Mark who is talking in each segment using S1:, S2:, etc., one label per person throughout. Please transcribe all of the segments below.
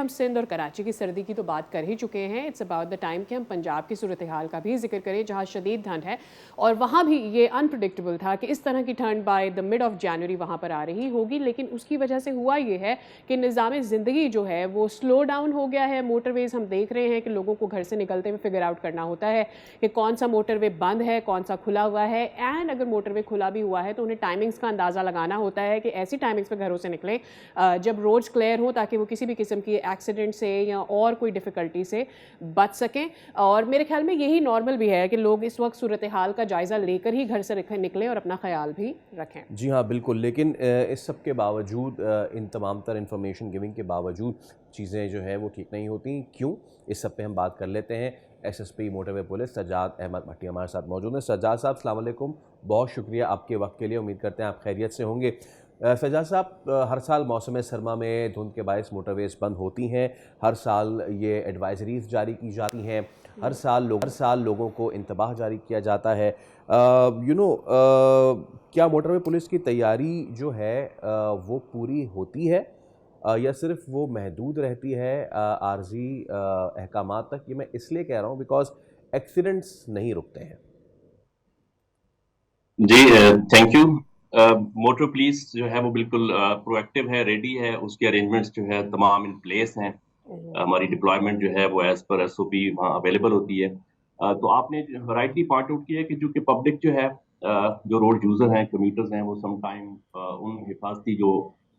S1: हम सिंध और कराची की सर्दी की तो बात कर ही चुके हैं, इट्स अबाउट द टाइम कि हम पंजाब की सूरत हाल का भी जिक्र करें, जहाँ शदीद ठंड है और वहाँ भी ये अनप्रडिक्टेबल था कि इस तरह की ठंड by the mid of January वहाँ पर आ रही होगी, लेकिन उसकी वजह से हुआ ये है कि निज़ाम ज़िंदगी जो है वो स्लो डाउन हो गया है। मोटरवेज़ हम देख रहे हैं कि लोगों को घर से निकलते हुए फिगर आउट करना होता है कि कौन सा मोटरवे बंद है, कौन सा खुला हुआ है, एंड अगर मोटरवे खुला भी हुआ है तो उन्हें टाइमिंग्स का अंदाज़ा लगाना होता है कि ऐसी टाइमिंग्स पर घरों से निकलें जब रोड्स क्लियर हों, ताकि वो किसी भी किस्म की एक्सीडेंट से या और कोई डिफ़िकल्टी से बच सकें। और मेरे ख्याल में यही नॉर्मल भी है कि लोग इस वक्त सूरत हाल का जायज़ा लेकर ही घर से निकलें और अपना ख्याल भी रखें।
S2: जी हाँ, बिल्कुल। लेकिन इस सब के बावजूद, इन तमाम तर इंफॉर्मेशन गिविंग के बावजूद चीज़ें जो हैं वो ठीक नहीं होती। क्यों? इस सब पे हम बात कर लेते हैं। SSP motorway police Sajjad Ahmad Bhatti हमारे साथ मौजूद हैं। सज्जाद साहब, अस्सलाम वालेकुम, बहुत शुक्रिया आपके वक्त के लिए। उम्मीद करते हैं आप खैरियत से होंगे। सज्जाद साहब, हर साल मौसम सरमा में धुंध के बायस मोटरवेज़ बंद होती हैं। हर साल ये एडवाइजरीज़ जारी की जाती हैं। हर साल लोगों को इंतबाह जारी किया जाता है। क्या मोटरवे पुलिस की तैयारी जो है वो पूरी होती है, या सिर्फ वो महदूद रहती है आर्जी अहकामात तक? ये मैं इसलिए कह रहा हूँ बिकॉज एक्सीडेंट्स नहीं रुकते हैं।
S3: जी, थैंक यू। मोटर पुलिस जो है वो बिल्कुल प्रोएक्टिव है, रेडी है, उसके अरेंजमेंट्स जो है तमाम इन प्लेस हैं। हमारी डिप्लॉयमेंट जो है वो एज पर एसओपी वहाँ अवेलेबल होती है। तो आपने राइटली पॉइंट आउट किया है कि जो कि पब्लिक जो है, जो रोड यूजर हैं, कम्यूटर्स हैं, वो समटाइम उन हिफाजती जो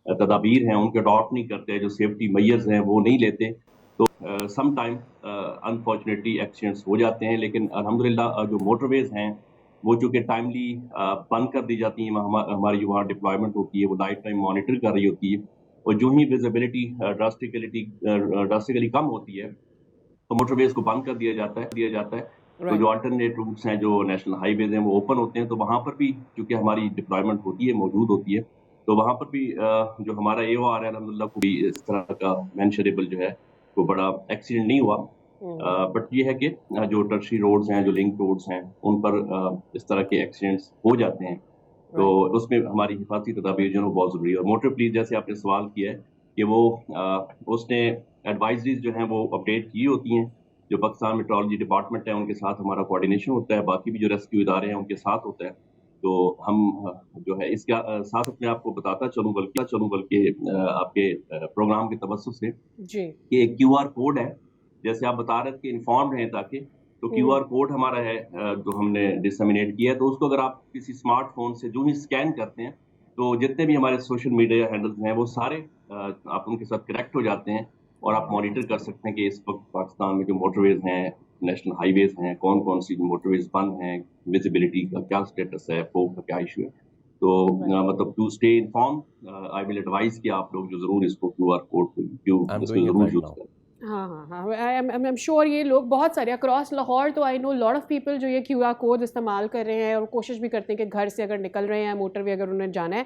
S3: तदाबीर हैं उनके अडॉप्ट नहीं करते, जो सेफ्टी मेजर्स हैं वो नहीं लेते। तो सम टाइम अनफॉर्चुनेटली एक्सीडेंट्स हो जाते हैं, लेकिन अल्हम्दुलिल्लाह जो मोटरवेज हैं वो चूँकि टाइमली बंद कर दी जाती हैं, हमारी जो वहाँ डिप्लॉयमेंट होती है वो लाइफ टाइम मॉनिटर कर रही होती है, और जो ही विजिबिलिटी ड्रास्टिकली कम होती है तो मोटरवेज को बंद कर दिया जाता है। तो जो अल्टरनेट रूट्स हैं, जो नेशनल हाईवेज हैं, वो ओपन होते हैं। तो वहाँ पर भी चूँकि हमारी डिप्लॉयमेंट होती है, मौजूद होती है, तो वहाँ पर भी जो हमारा AOR है अल्हम्दुलिल्लाह कोई इस तरह का मेंशनेबल जो है वो बड़ा एक्सीडेंट नहीं हुआ। बट ये है कि जो टर्शरी रोड्स हैं, जो लिंक रोड्स हैं, उन पर इस तरह के एक्सीडेंट्स हो जाते हैं। तो उसमें हमारी हिफाजती तदाबीर जो है वो बहुत ज़रूरी है। और मोटर पुलिस, जैसे आपने सवाल किया है कि वो उसने एडवाइजरीज जो हैं वो अपडेट की होती हैं। जो पाकिस्तान मेट्रोलॉजी डिपार्टमेंट है उनके साथ हमारा कोऑर्डिनेशन होता है, बाकी भी जो रेस्क्यू इदारे हैं उनके साथ होता है। तो हम जो है इसका साथ में आपको बताता चलूँ बल्कि आपके प्रोग्राम के तवज्जुह से कि एक QR कोड है, जैसे आप बता रहे थे कि इन्फॉर्म्ड हैं ताकि, तो QR कोड हमारा है जो हमने डिसमिनेट किया है। तो उसको अगर आप किसी स्मार्टफोन से जो ही स्कैन करते हैं, तो जितने भी हमारे सोशल मीडिया हैंडल्स हैं वो सारे आप उनके साथ कनेक्ट हो जाते हैं, और आप मॉनिटर कर सकते हैं कि इस वक्त पाकिस्तान में जो मोटरवेज हैं, नेशनल हाईवेज हैं, कौन कौन सी मोटरवेज बंद हैं, विजिबिलिटी का क्या स्टेटस है, फोक का क्या इशू है। तो मतलब to stay inform I will advise कि आप लोग जो जरूर इसको QR कोड को जरूर यूज करें।
S1: हाँ, आई एम श्योर ये लोग बहुत सारे अक्रॉस लाहौर, तो I know lot of people जो ये QR कोड इस्तेमाल कर रहे हैं और कोशिश भी करते हैं कि घर से अगर निकल रहे हैं, मोटरवे अगर उन्हें जाना है,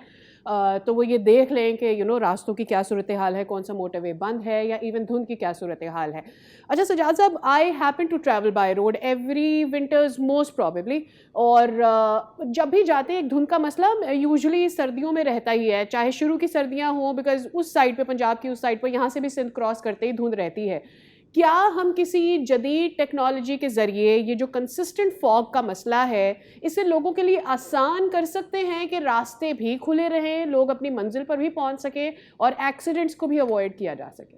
S1: तो वो ये देख लें कि रास्तों की क्या सूरत हाल है, कौन सा मोटरवे बंद है, या इवन धुंध की क्या सूरत हाल है। अच्छा सज्जाद साहब, I happen to travel by road every winters most probably, और जब भी जाते हैं एक धुंध का मसला यूजुअली सर्दियों में रहता ही है, चाहे शुरू की सर्दियां हों, बिकॉज उस साइड पे, पंजाब की उस साइड पर, यहाँ से भी सिंध क्रॉस करते ही धुंध रहती है। क्या हम किसी जदीद टेक्नोलॉजी के ज़रिए ये जो कंसिस्टेंट फॉग का मसला है, इसे लोगों के लिए आसान कर सकते हैं कि रास्ते भी खुले रहें, लोग अपनी मंजिल पर भी पहुंच सके और एक्सीडेंट्स को भी अवॉइड किया जा सके?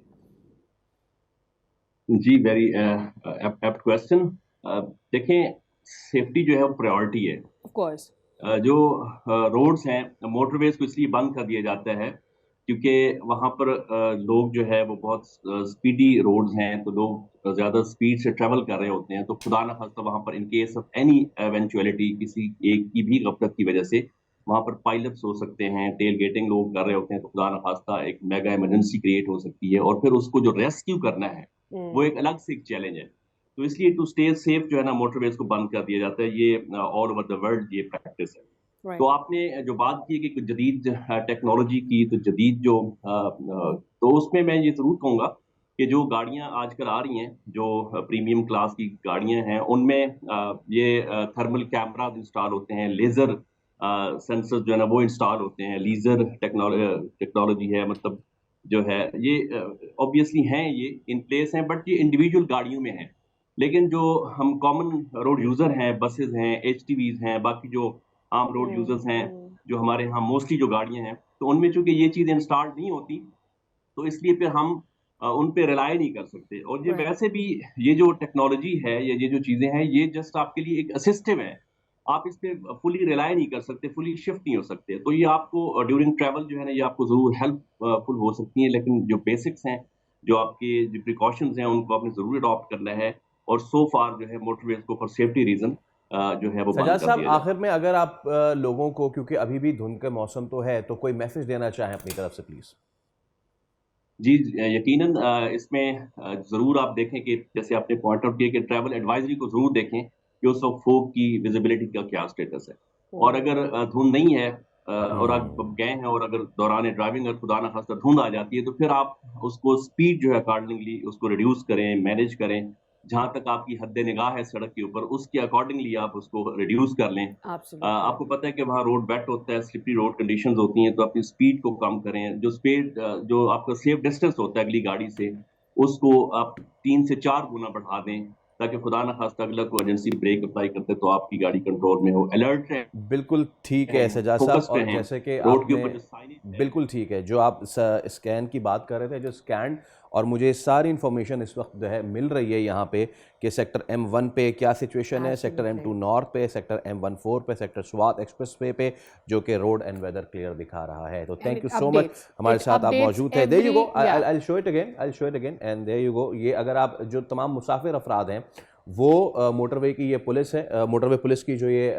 S3: जी, वेरी एप्ट क्वेश्चन। देखें, सेफ्टी जो है वो प्रायोरिटी है।
S1: ऑफ कोर्स
S3: जो रोड्स हैं, मोटरवेज को इसलिए बंद कर दिया जाता है क्योंकि वहाँ पर लोग जो है वो बहुत स्पीडी रोड्स हैं, तो लोग ज़्यादा स्पीड से ट्रैवल कर रहे होते हैं। तो खुदा न खास्ता वहाँ पर इन केस ऑफ एनी एवेंचुअलिटी, किसी एक की भी गफलत की वजह से वहाँ पर पाइलअप्स हो सकते हैं, टेल गेटिंग लोग कर रहे होते हैं, तो खुदा न खास्ता एक मेगा इमरजेंसी क्रिएट हो सकती है, और फिर उसको जो रेस्क्यू करना है वो एक अलग से एक चैलेंज है। तो इसलिए टू स्टे सेफ जो है ना, मोटरवेज को बंद कर दिया जाता है। ये ऑल ओवर द वर्ल्ड ये प्रैक्टिस है। तो आपने जो बात की कि जदीद टेक्नोलॉजी की, तो जदीद जो तो उसमें मैं ये जरूर कहूँगा कि जो गाड़ियाँ आजकल आ रही हैं, जो प्रीमियम क्लास की गाड़ियाँ हैं, उनमें ये थर्मल कैमराज इंस्टॉल होते हैं, लेज़र सेंसर जो है ना वो इंस्टॉल होते हैं, लेज़र टेक्नोलॉजी है, मतलब جو ہے یہ obviously ہیں, یہ ان پلیس ہیں, بٹ یہ انڈیویجول گاڑیوں میں ہیں. لیکن جو ہم کامن روڈ یوزر ہیں, بسز ہیں, ایچ ٹی ویز ہیں, باقی جو عام روڈ یوزرز ہیں جو ہمارے ہاں موسٹلی جو گاڑیاں ہیں, تو ان میں چونکہ یہ چیزیں انسٹال نہیں ہوتی, تو اس لیے پھر ہم ان پہ ریلائی نہیں کر سکتے. اور یہ ویسے بھی یہ جو ٹیکنالوجی ہے یا یہ جو چیزیں ہیں, یہ جسٹ آپ کے لیے ایک اسسٹو ہے, آپ اس پہ فلی ریلائی نہیں کر سکتے, فلی شفٹ نہیں ہو سکتے. تو یہ آپ کو ڈیورنگ ٹریول جو ہے نا, یہ آپ کو ضرور ہیلپ فل ہو سکتی ہیں, لیکن جو بیسکس ہیں, جو آپ کے جو پریکاشنز ہیں, ان کو آپ نے ضرور اڈاپٹ کرنا ہے. اور سو فار جو ہے موٹر ویز کو فار سیفٹی ریزن جو ہے وہ بند
S2: سجاد
S3: کر
S2: صاحب
S3: دیا جائے.
S2: آخر میں اگر آپ لوگوں کو, کیونکہ ابھی بھی دھند کا موسم تو ہے, تو کوئی میسج دینا چاہیں اپنی طرف سے پلیز.
S3: جی یقیناً اس میں ضرور آپ دیکھیں کہ جیسے آپ نے پوائنٹ آؤٹ کیا کہ ٹریول ایڈوائزری کو ضرور دیکھیں کہ اس وقت فوگ کی ویزیبلٹی کا کیا اسٹیٹس ہے. اور اگر دھند نہیں ہے اور آپ گئے ہیں, اور اگر دوران ڈرائیونگ اگر خدا نخواستہ دھند آ جاتی ہے, تو پھر آپ اس کو اسپیڈ جو ہے اکارڈنگلی اس کو ریڈیوس کریں, مینیج کریں. جہاں تک آپ کی حد نگاہ ہے سڑک کے اوپر, اس کے اکارڈنگلی آپ اس کو ریڈیوس کر لیں. آپ کو پتہ ہے کہ وہاں روڈ ویٹ ہوتا ہے, سلپری روڈ کنڈیشنز ہوتی ہیں, تو اپنی سپیڈ کو کم کریں. جو سپیڈ جو آپ کا سیف ڈسٹینس ہوتا ہے اگلی گاڑی سے, اس کو آپ 3 سے 4 گنا بڑھا دیں, تاکہ خدا نخواستہ اگلا کو ایمرجنسی بریک اپلائی کرتے تو آپ کی گاڑی کنٹرول میں ہو. الرٹ رہیں,
S2: بالکل ٹھیک ہے سجاد صاحب,
S3: فوکس پہ
S2: اور
S3: ہیں.
S2: جیسے کہ
S3: روڈ
S2: آپ
S3: کے
S2: نے
S3: اوپر جو سائنج ہے,
S2: بالکل ٹھیک ہے جو آپ اسکین کی بات کر رہے تھے, جو اسکین, اور مجھے ساری انفارمیشن اس وقت جو ہے مل رہی ہے یہاں پہ کہ سیکٹر M1 پہ کیا سچویشن ہے, سیکٹر M2 نارتھ پہ, سیکٹر M14 پہ, سیکٹر سوات ایکسپریس وے پہ, جو کہ روڈ اینڈ ویدر کلیئر دکھا رہا ہے. تو تھینک یو سو مچ, ہمارے ساتھ آپ موجود تھے. there you go, I'll show it again and there you go. یہ اگر آپ جو تمام مسافر افراد ہیں, وہ موٹر وے کی یہ پولیس ہے, موٹر وے پولیس کی جو یہ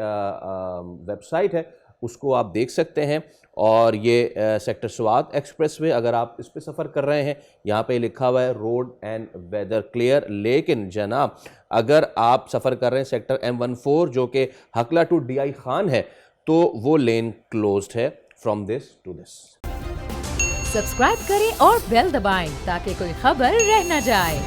S2: ویب سائٹ ہے اس کو آپ دیکھ سکتے ہیں. اور یہ سیکٹر سوات ایکسپریس وے, اگر آپ اس پہ سفر کر رہے ہیں, یہاں پہ لکھا ہوا ہے روڈ اینڈ ویدر کلیئر. لیکن جناب اگر آپ سفر کر رہے ہیں سیکٹر M14 جو کہ ہکلا ٹو DI خان ہے, تو وہ لین کلوزڈ ہے فرام دس ٹو دس.
S4: سبسکرائب کریں اور بیل دبائیں تاکہ کوئی خبر رہ نہ جائے.